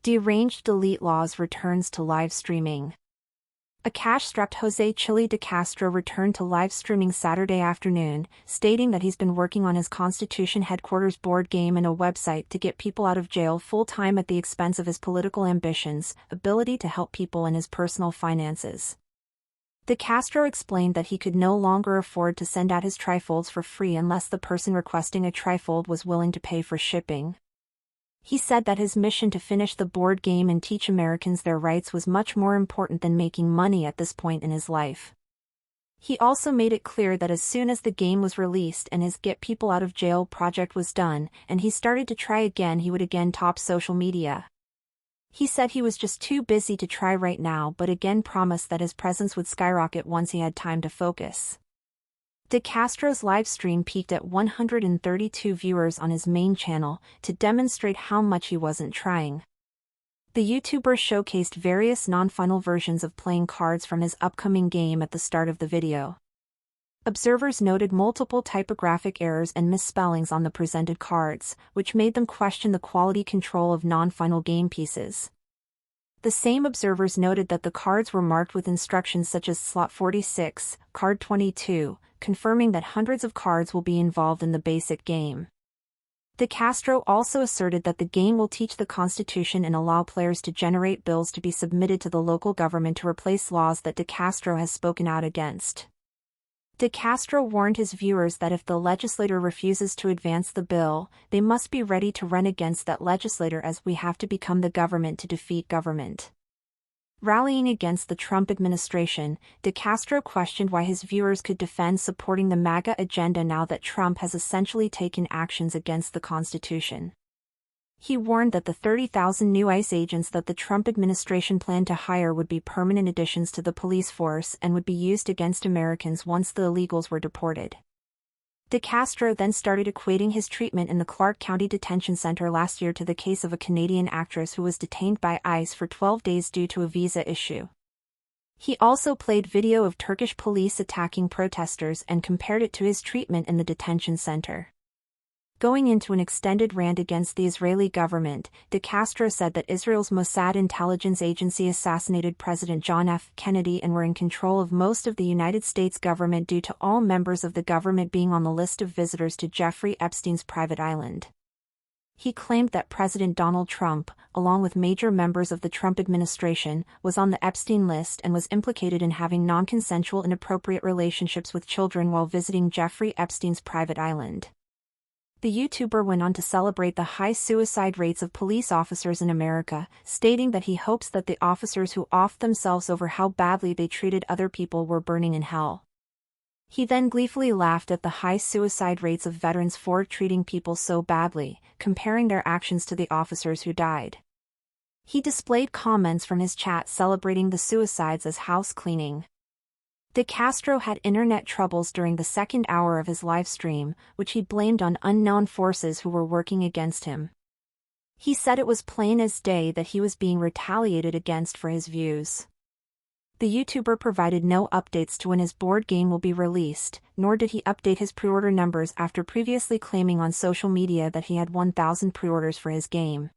Deranged DeleteLawZ returns to live streaming. A cash-strapped Chille DeCastro returned to live streaming Saturday afternoon, stating that he's been working on his Constitution headquarters board game and a website to get people out of jail full-time at the expense of his political ambitions, ability to help people and his personal finances. DeCastro explained that he could no longer afford to send out his trifolds for free unless the person requesting a trifold was willing to pay for shipping. He said that his mission to finish the board game and teach Americans their rights was much more important than making money at this point in his life. He also made it clear that as soon as the game was released and his Get People Out of Jail project was done, and he started to try again, he would again top social media. He said he was just too busy to try right now, but again promised that his presence would skyrocket once he had time to focus. DeCastro's livestream peaked at 132 viewers on his main channel, to demonstrate how much he wasn't trying. The YouTuber showcased various non-final versions of playing cards from his upcoming game at the start of the video. Observers noted multiple typographic errors and misspellings on the presented cards, which made them question the quality control of non-final game pieces. The same observers noted that the cards were marked with instructions such as slot 46, card 22, confirming that hundreds of cards will be involved in the basic game. DeCastro also asserted that the game will teach the Constitution and allow players to generate bills to be submitted to the local government to replace laws that DeCastro has spoken out against. DeCastro warned his viewers that if the legislator refuses to advance the bill, they must be ready to run against that legislator, as we have to become the government to defeat government. Rallying against the Trump administration, DeCastro questioned why his viewers could defend supporting the MAGA agenda now that Trump has essentially taken actions against the Constitution. He warned that the 30,000 new ICE agents that the Trump administration planned to hire would be permanent additions to the police force and would be used against Americans once the illegals were deported. DeCastro then started equating his treatment in the Clark County Detention Center last year to the case of a Canadian actress who was detained by ICE for 12 days due to a visa issue. He also played video of Turkish police attacking protesters and compared it to his treatment in the detention center. Going into an extended rant against the Israeli government, DeCastro said that Israel's Mossad intelligence agency assassinated President John F. Kennedy and were in control of most of the United States government due to all members of the government being on the list of visitors to Jeffrey Epstein's private island. He claimed that President Donald Trump, along with major members of the Trump administration, was on the Epstein list and was implicated in having non-consensual inappropriate relationships with children while visiting Jeffrey Epstein's private island. The YouTuber went on to celebrate the high suicide rates of police officers in America, stating that he hopes that the officers who offed themselves over how badly they treated other people were burning in hell. He then gleefully laughed at the high suicide rates of veterans for treating people so badly, comparing their actions to the officers who died. He displayed comments from his chat celebrating the suicides as house cleaning. DeCastro had internet troubles during the second hour of his live stream, which he blamed on unknown forces who were working against him. He said it was plain as day that he was being retaliated against for his views. The YouTuber provided no updates to when his board game will be released, nor did he update his pre-order numbers after previously claiming on social media that he had 1,000 pre-orders for his game.